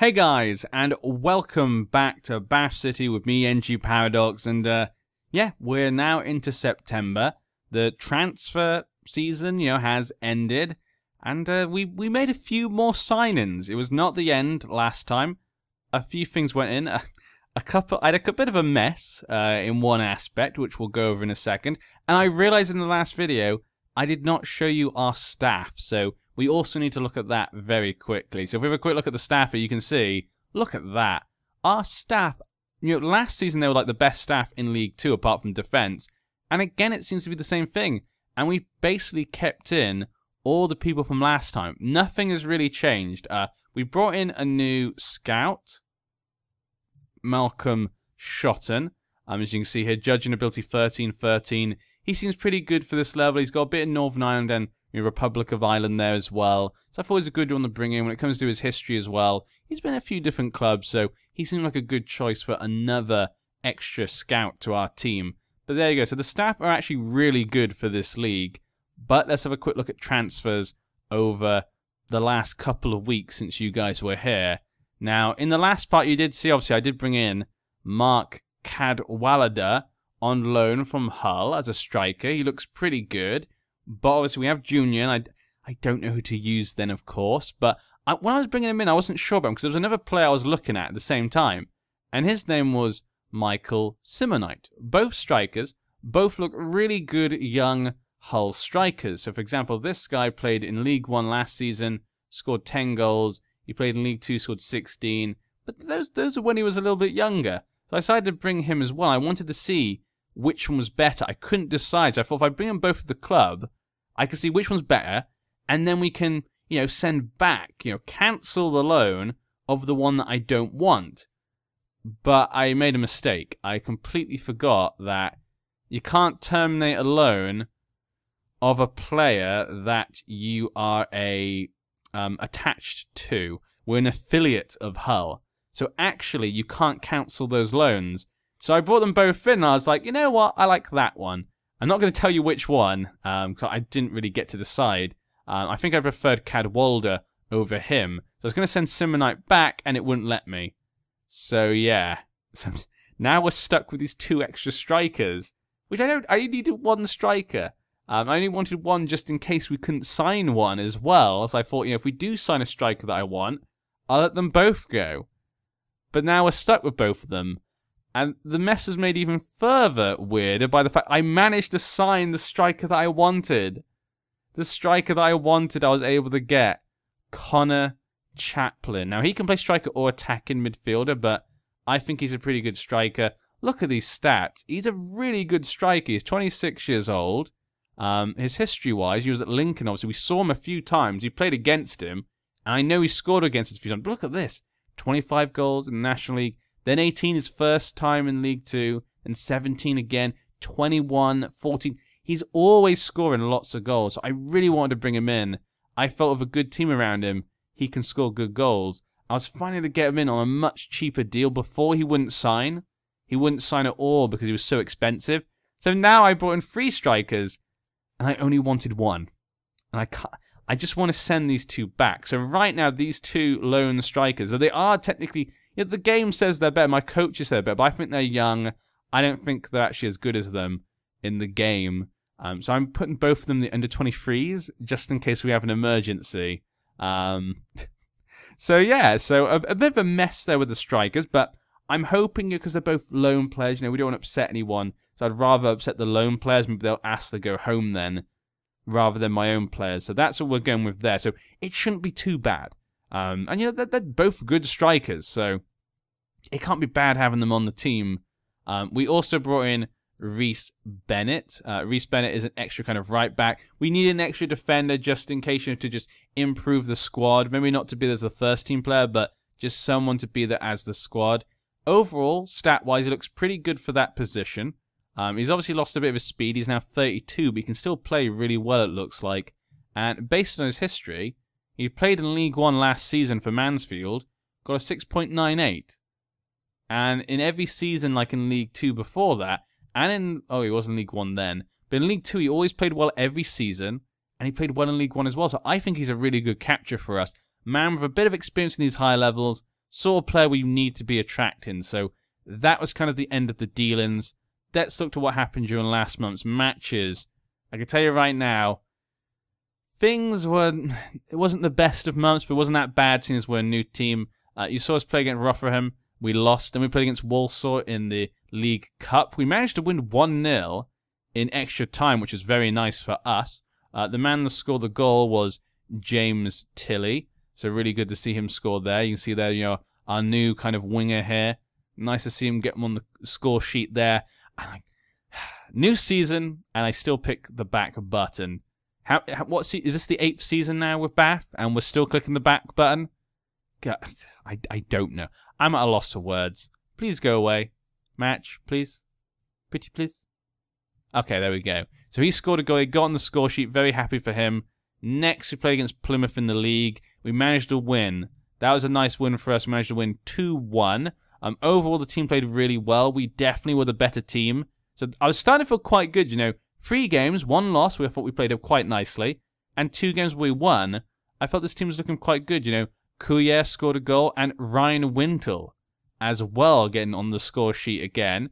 Hey guys, and welcome back to Bash City with me, NG Paradox, and yeah, we're now into September. The transfer season, has ended, and we made a few more sign-ins. It was not the end last time. A few things went in. I had a bit of a mess in one aspect, which we'll go over in a second, and I realized in the last video I did not show you our staff, so we also need to look at that very quickly. So if we have a quick look at the staff here, you can see, look at that. Our staff, last season they were like the best staff in League 2 apart from defense. And again, it seems to be the same thing. And we basically kept in all the people from last time. Nothing has really changed. We brought in a new scout, Malcolm Shotton. As you can see here, judging ability 13-13. He seems pretty good for this level. He's got a bit of Northern Ireland and Republic of Ireland there as well. So I thought it was a good one to bring in when it comes to his history as well. He's been at a few different clubs, so he seemed like a good choice for another extra scout to our team. But there you go. So the staff are actually really good for this league. But let's have a quick look at transfers over the last couple of weeks since you guys were here. Now, in the last part you did see, obviously, I did bring in Mark Cadwallader on loan from Hull as a striker. He looks pretty good. But obviously we have Junior, and I don't know who to use then, of course. But when I was bringing him in, I wasn't sure about him because there was another player I was looking at the same time. And his name was Michael Simonite. Both strikers, both look really good young Hull strikers. So for example, this guy played in League 1 last season, scored 10 goals. He played in League 2, scored 16. But those are when he was a little bit younger. So I decided to bring him as well. I wanted to see which one was better. I couldn't decide, so I thought if I bring them both to the club, I can see which one's better, and then we can, send back, cancel the loan of the one that I don't want. But I made a mistake. I completely forgot that you can't terminate a loan of a player that you are attached to. We're an affiliate of Hull. So actually, you can't cancel those loans. So I brought them both in, and I was like, you know what? I like that one. I'm not going to tell you which one, because I didn't really get to decide. I think I preferred Cadwallader over him. So I was going to send Simonite back, and it wouldn't let me. So yeah. So now we're stuck with these two extra strikers, which I only needed one striker. I only wanted one just in case we couldn't sign one as well. So I thought, if we do sign a striker that I want, I'll let them both go. But now we're stuck with both of them. And the mess was made even further weirder by the fact I managed to sign the striker that I wanted. The striker that I wanted, I was able to get. Connor Chaplin. Now, he can play striker or attacking midfielder, but I think he's a pretty good striker. Look at these stats. He's a really good striker. He's 26 years old. His history-wise, he was at Lincoln, obviously. We saw him a few times. We played against him, and I know he scored against us a few times. But look at this. 25 goals in the National League. Then 18 his first time in League 2, and 17 again, 21, 14. He's always scoring lots of goals, so I really wanted to bring him in. I felt with a good team around him, he can score good goals. I was finally to get him in on a much cheaper deal. Before he wouldn't sign. He wouldn't sign at all because he was so expensive. So now I brought in 3 strikers, and I only wanted one. And I just want to send these 2 back. So right now, these 2 lone strikers, they are technically... the game says they're better, my coaches say they're better, but I think they're young. I don't think they're actually as good as them in the game. So I'm putting both of them in the under-23s, just in case we have an emergency. So yeah, so a bit of a mess there with the strikers, but I'm hoping, because they're both lone players, we don't want to upset anyone, so I'd rather upset the lone players, maybe they'll ask to go home then, rather than my own players. So that's what we're going with there. So it shouldn't be too bad. And they're both good strikers, so it can't be bad having them on the team. We also brought in Reece Bennett. Reece Bennett is an extra kind of right back. We need an extra defender just in case, to just improve the squad. Maybe not to be there as the first team player, but just someone to be there as the squad. Overall, stat-wise, he looks pretty good for that position. He's obviously lost a bit of his speed. He's now 32, but he can still play really well, it looks like. And based on his history, he played in League 1 last season for Mansfield, got a 6.98. And in every season, like in League 2 before that, and in... oh, he was in League 1 then. But in League 2, he always played well every season, and he played well in League 1 as well. So I think he's a really good capture for us. Man with a bit of experience in these higher levels, sort of player we need to be attracting. So that was kind of the end of the dealings. Let's look to what happened during last month's matches. I can tell you right now, it wasn't the best of months, but it wasn't that bad seeing as we're a new team. You saw us play against Rotherham. We lost. Then we played against Walsall in the League Cup. We managed to win 1-0 in extra time, which is very nice for us. The man that scored the goal was James Tilley. So really good to see him score there. You can see there, you know, our new kind of winger here. Nice to see him get him on the score sheet there. New season, and I still pick the back button. Is this the 8th season now with Bath, and we're still clicking the back button? God, I don't know. I'm at a loss for words. Please go away. Match, please. Pretty please. Okay, there we go. So he scored a goal. He got on the score sheet. Very happy for him. Next, we played against Plymouth in the league. We managed to win. That was a nice win for us. We managed to win 2-1. Overall, the team played really well. We definitely were the better team. So I was starting to feel quite good, you know. 3 games, 1 loss, we thought we played up quite nicely. And 2 games we won. I felt this team was looking quite good, you know. Coulier scored a goal, and Ryan Wintle as well getting on the score sheet again.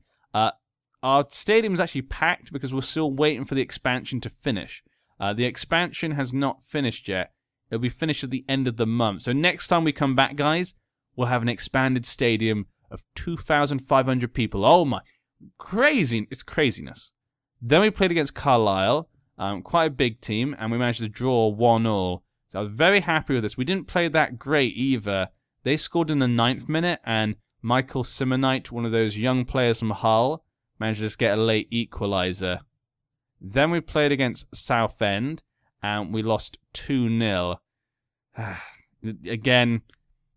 Our stadium is actually packed because we're still waiting for the expansion to finish. The expansion has not finished yet. It'll be finished at the end of the month. So next time we come back, guys, we'll have an expanded stadium of 2,500 people. Oh my, crazy! It's craziness. Then we played against Carlisle, quite a big team, and we managed to draw 1-1. So I was very happy with this. We didn't play that great either. They scored in the 9th minute, and Michael Simonite, one of those young players from Hull, managed to just get a late equaliser. Then we played against Southend, and we lost 2-0. Again,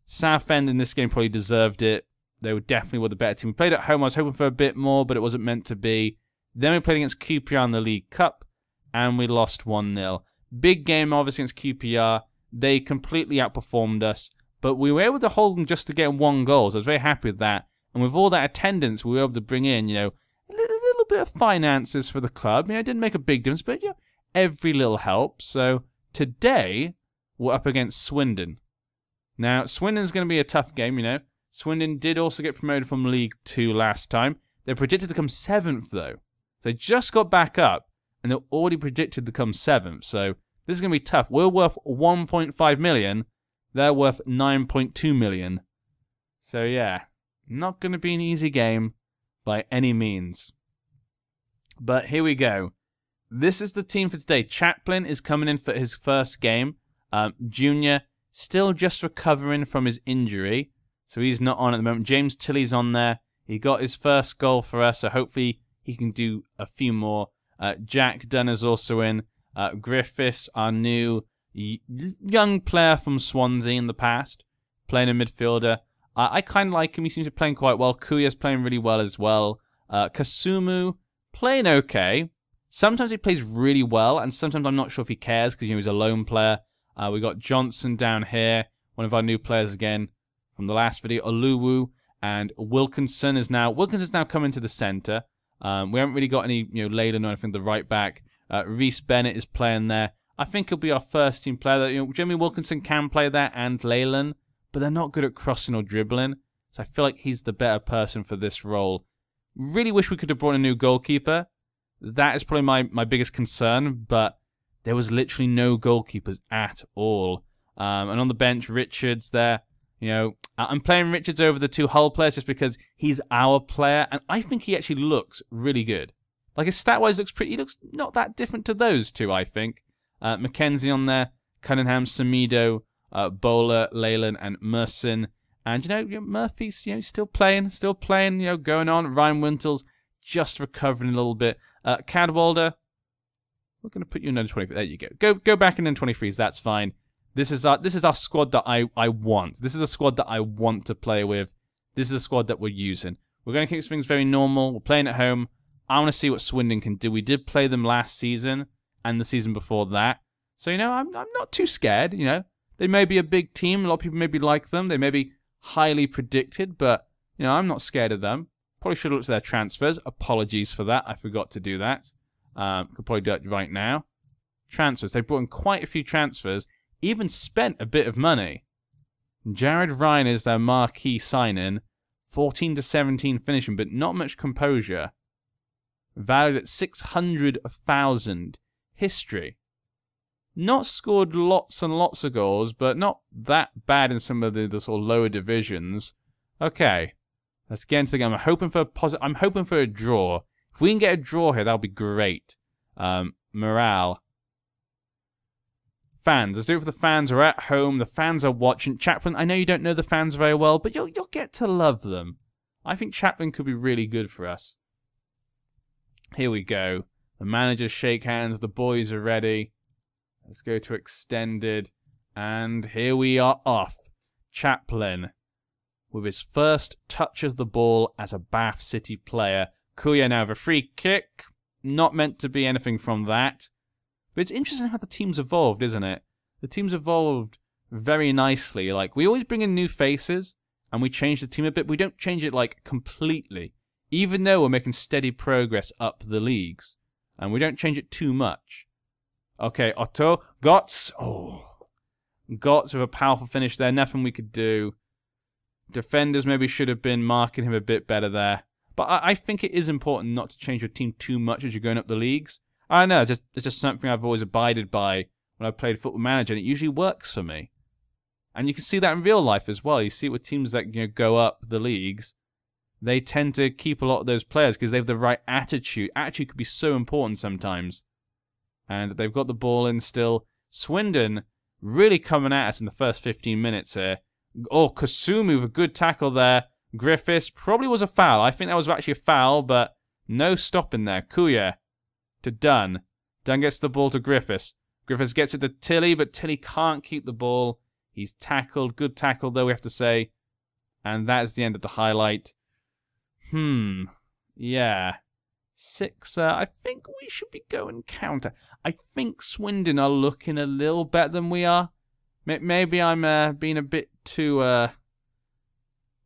Southend in this game probably deserved it. They definitely were the better team. We played at home. I was hoping for a bit more, but it wasn't meant to be. Then we played against QPR in the League Cup, and we lost 1-0. Big game, obviously, against QPR. They completely outperformed us, but we were able to hold them just to get 1 goal, so I was very happy with that. And with all that attendance, we were able to bring in, you know, a little bit of finances for the club. You know, it didn't make a big difference, but, you know, every little helps. So today, we're up against Swindon. Now, Swindon's going to be a tough game, you know. Swindon did also get promoted from League 2 last time. They're predicted to come 7th, though. They just got back up, and they're already predicted to come 7th. So this is going to be tough. We're worth 1.5 million. They're worth 9.2 million. So, yeah, not going to be an easy game by any means. But here we go. This is the team for today. Chaplin is coming in for his first game. Junior, still just recovering from his injury. So he's not on at the moment. James Tilley's on there. He got his first goal for us, so hopefully he can do a few more. Jack Dunn is also in. Griffiths, our new young player from Swansea in the past, playing a midfielder. I kind of like him. He seems to be playing quite well. Kuya's playing really well as well. Kasumu, playing okay. Sometimes he plays really well, and sometimes I'm not sure if he cares because, you know, he's a lone player. We got Johnson down here, one of our new players again from the last video. Oluwu, and Wilkinson's now coming to the centre. We haven't really got any, you know, Leyland or anything, the right back. Reece Bennett is playing there. I think he'll be our first team player. You know, Jimmy Wilkinson can play there and Leyland, but they're not good at crossing or dribbling. So I feel like he's the better person for this role. Really wish we could have brought a new goalkeeper. That is probably my biggest concern, but there was literally no goalkeepers at all. And on the bench, Richards there. You know, I'm playing Richards over the 2 Hull players just because he's our player, and I think he actually looks really good. Like, his stat-wise he looks not that different to those 2, I think. Mackenzie on there, Cunningham, Samido, Bowler, Leyland, and Merson. And, you know, Murphy's, you know, still playing, you know, going on. Ryan Wintle's just recovering a little bit. Cadwalder, we're going to put you in under 23. There you go. Go back in under 23s, that's fine. This is our squad that I want. This is the squad that I want to play with. This is the squad that we're using. We're going to keep things very normal. We're playing at home. I want to see what Swindon can do. We did play them last season and the season before that. So, you know, I'm not too scared, you know. They may be a big team. A lot of people maybe like them. They may be highly predicted, but, you know, I'm not scared of them. Probably should have looked at their transfers. Apologies for that. I forgot to do that. Could probably do it right now. Transfers. They brought in quite a few transfers. Even spent a bit of money. Jared Ryan is their marquee sign-in. 14-17 finishing, but not much composure. Valued at 600,000. History. Not scored lots and lots of goals, but not that bad in some of the sort of lower divisions. Okay, let's get into the game. I'm hoping for a draw. If we can get a draw here, that'll be great. Morale. Fans. Let's do it for the fans. We're at home. The fans are watching. Chaplin, I know you don't know the fans very well, but you'll get to love them. I think Chaplin could be really good for us. Here we go. The managers shake hands. The boys are ready. Let's go to extended. And here we are off. Chaplin, with his first touch of the ball as a Bath City player. Kuya now with a free kick. Not meant to be anything from that. But it's interesting how the team's evolved, isn't it? The team's evolved very nicely. Like, we always bring in new faces, and we change the team a bit. We don't change it, like, completely. Even though we're making steady progress up the leagues. And we don't change it too much. Okay, Otto. Gotts. Oh. Gotts with a powerful finish there. Nothing we could do. Defenders maybe should have been marking him a bit better there. But I think it is important not to change your team too much as you're going up the leagues. I don't know, it's just something I've always abided by when I played Football Manager, and it usually works for me. And you can see that in real life as well. You see it with teams that go up the leagues. They tend to keep a lot of those players because they have the right attitude. Attitude could be so important sometimes. And they've got the ball in still. Swindon really coming at us in the first 15 minutes here. Oh, Kasumi with a good tackle there. Griffiths probably was a foul. I think that was actually a foul, but no stopping there. Kuya to Dunn. Dunn gets the ball to Griffiths. Griffiths gets it to Tilly, but Tilly can't keep the ball. He's tackled. Good tackle, though, we have to say. And that is the end of the highlight. Yeah. 6. I think we should be going counter. I think Swindon are looking a little better than we are. Maybe I'm being a bit too... I'm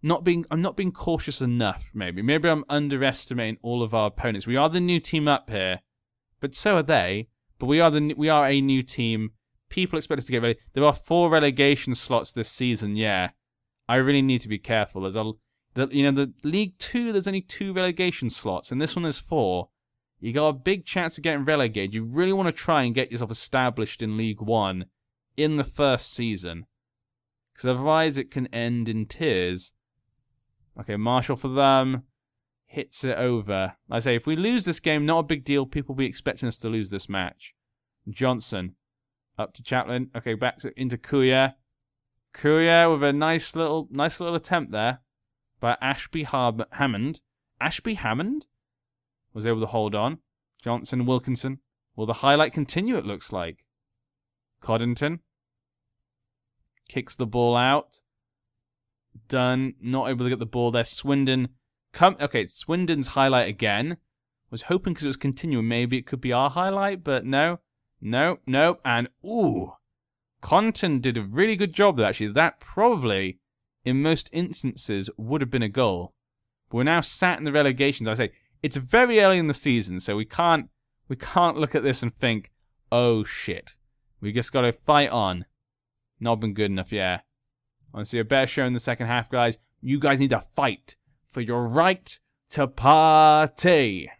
not being cautious enough, maybe. Maybe I'm underestimating all of our opponents. We are the new team up here. But so are they. But we are a new team. People expect us to get ready. There are 4 relegation slots this season, yeah. I really need to be careful. There's the League 2, there's only 2 relegation slots, and this one is 4. You got a big chance of getting relegated. You really want to try and get yourself established in League 1 in the first season. Because otherwise it can end in tears. Okay, Marshall for them. Hits it over. Like I say, if we lose this game, not a big deal. People will be expecting us to lose this match. Johnson. Up to Chaplin. Okay, back into Kuya. Kuya with a nice little attempt there by Ashby Hammond. Ashby Hammond was able to hold on. Johnson, Wilkinson. Will the highlight continue, it looks like? Coddington. Kicks the ball out. Dunn, not able to get the ball there. Swindon. Okay, Swindon's highlight again. Was hoping because it was continuing, maybe it could be our highlight, but no. No, no, and ooh. Conton did a really good job, though, actually. That probably, in most instances, would have been a goal. But we're now sat in the relegations. I say, it's very early in the season, so we can't look at this and think, oh, shit. We just got to fight on. Not been good enough, yeah. I want to see a better show in the second half, guys. You guys need to fight for your right to party.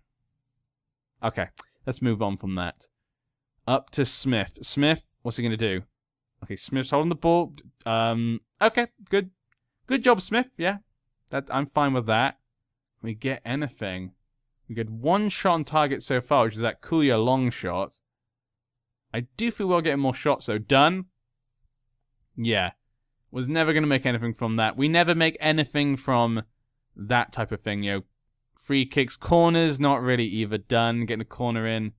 Okay, let's move on from that. Up to Smith. Smith, what's he going to do? Okay, Smith's holding the ball. Okay, good. Good job, Smith, yeah. I'm fine with that. We get anything. We get 1 shot on target so far, which is that Kuya long shot. I do feel we're getting more shots, though. Done. Yeah. Was never going to make anything from that. We never make anything from that type of thing, you know. Free kicks, corners, not really either. Done. Getting a corner in.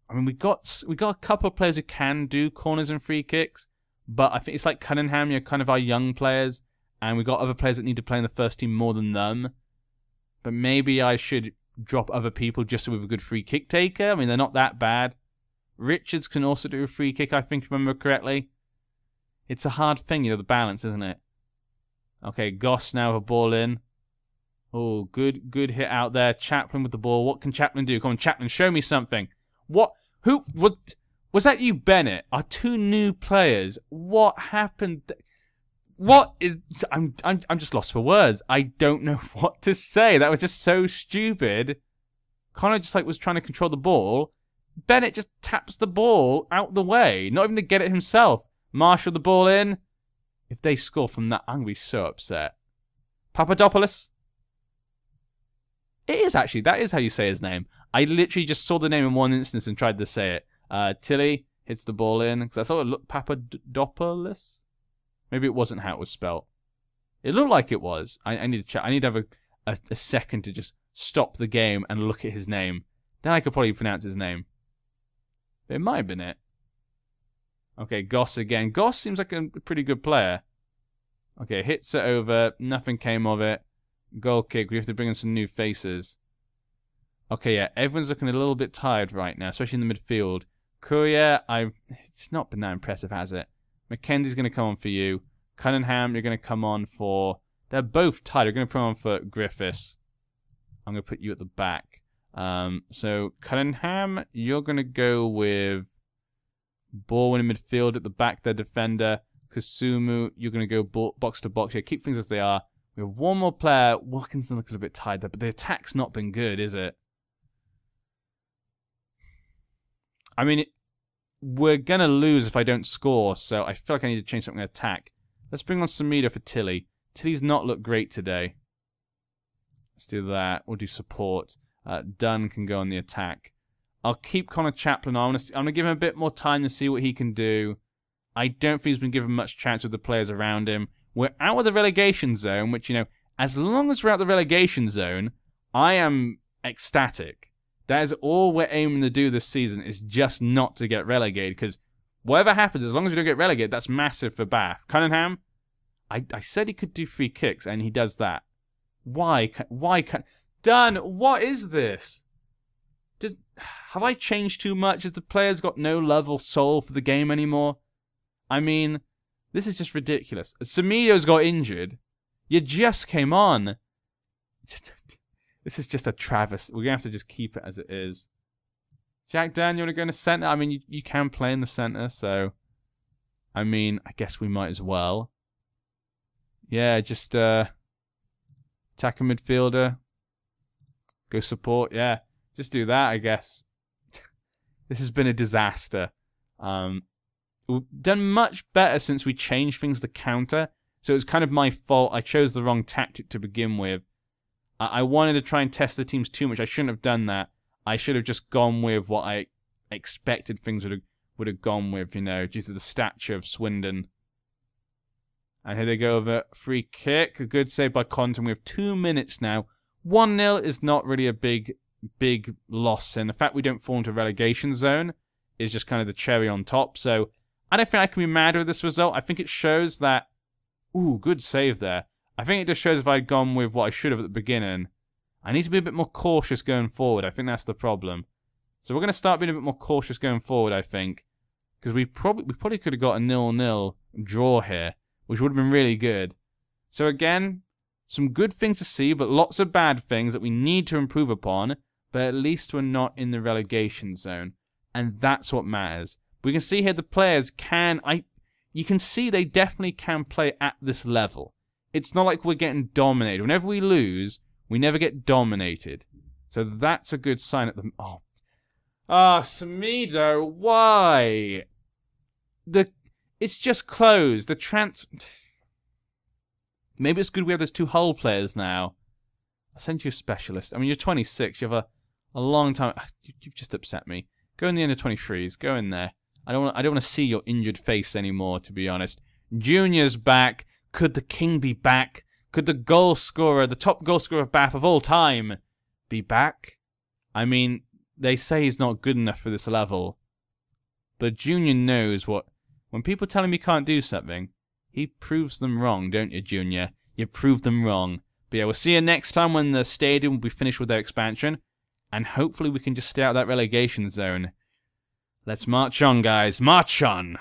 I mean, we got a couple of players who can do corners and free kicks, but I think it's like Cunningham, you're kind of our young players, and we got other players that need to play in the first team more than them. But maybe I should drop other people just so we have a good free kick taker. I mean, they're not that bad. Richards can also do a free kick, I think, if I remember correctly. It's a hard thing, you know, the balance, isn't it? Okay, Goss now with a ball in. Oh, good hit out there. Chaplin with the ball. What can Chaplin do? Come on, Chaplin, show me something. What? Who? What? Was that you, Bennett? Our 2 new players. What happened? What is... I'm just lost for words. I don't know what to say. That was just so stupid. Connor just, like, was trying to control the ball. Bennett just taps the ball out the way. Not even to get it himself. Marshall the ball in. If they score from that, I'm going to be so upset. Papadopoulos. It is actually. That is how you say his name. I literally just saw the name in one instance and tried to say it. Tilly hits the ball in. Because I thought it looked Papadopoulos. Maybe it wasn't how it was spelt. It looked like it was. I need to check. I need to have a second to just stop the game and look at his name. Then I could probably pronounce his name. But it might have been it. Okay, Goss again. Goss seems like a pretty good player. Okay, hits it over. Nothing came of it. Goal kick. We have to bring in some new faces. Okay, yeah. Everyone's looking a little bit tired right now, especially in the midfield. Courier, it's not been that impressive, has it? Mackenzie's going to come on for you. Cunningham, you're going to come on for... They're both tired. We're going to put on for Griffiths. I'm going to put you at the back. So, Cunningham, you're going to go with... Baldwin in midfield at the back, their defender. Kasumu, you're going to go box to box. Yeah, keep things as they are. We have one more player. Wilkinson looks a little bit tired there, but the attack's not been good, is it? I mean, we're going to lose if I don't score, so I feel like I need to change something in attack. Let's bring on Samida for Tilly. Tilly's not looked great today. Let's do that. We'll do support. Dunn can go on the attack. I'll keep Connor Chaplin on. I'm going to give him a bit more time to see what he can do. I don't think he's been given much chance with the players around him. We're out of the relegation zone, which, you know, as long as we're out of the relegation zone, I am ecstatic. That is all we're aiming to do this season, is just not to get relegated. Because whatever happens, as long as we don't get relegated, that's massive for Bath. Cunningham, I said he could do free kicks, and he does that. Why can't... Dunn, what is this? Have I changed too much? Has the players got no love or soul for the game anymore? I mean, this is just ridiculous. Samido's got injured. You just came on. This is just a travesty. We're going to have to just keep it as it is. Jack Dunn, you want to go in the centre? I mean, you can play in the centre, so... I mean, I guess we might as well. Yeah, just attack a midfielder. Go support, yeah. Just do that, I guess. This has been a disaster. We've done much better since we changed things to counter. So it was kind of my fault. I chose the wrong tactic to begin with. I wanted to try and test the teams too much. I shouldn't have done that. I should have just gone with what I expected things would have gone with, you know, due to the stature of Swindon. And here they go over free kick. A good save by Conton. We have 2 minutes now. 1-0 is not really a big loss. And the fact we don't fall into relegation zone is just kind of the cherry on top. So I don't think I can be mad with this result. I think it shows that... Ooh, good save there. I think it just shows if I'd gone with what I should have at the beginning. I need to be a bit more cautious going forward. I think that's the problem. So we're going to start being a bit more cautious going forward, I think. Because we probably could have got a 0-0 draw here, which would have been really good. So again, some good things to see, but lots of bad things that we need to improve upon. But at least we're not in the relegation zone. And that's what matters. We can see here the players can... You can see they definitely can play at this level. It's not like we're getting dominated. Whenever we lose, we never get dominated. So that's a good sign at the... Oh, Samido, why? It's just closed. The Maybe it's good we have those 2 Hull players now. I'll send you a specialist. I mean, you're 26. You have a long time... You've just upset me. Go in the under-23s. Go in there. I don't want to see your injured face anymore, to be honest. Junior's back. Could the king be back? Could the goal scorer, the top goal scorer of Bath of all time, be back? I mean, they say he's not good enough for this level. But Junior knows what... When people tell him he can't do something, he proves them wrong, don't you, Junior? You prove them wrong. But yeah, we'll see you next time when the stadium will be finished with their expansion. And hopefully we can just stay out of that relegation zone. Let's march on, guys. March on!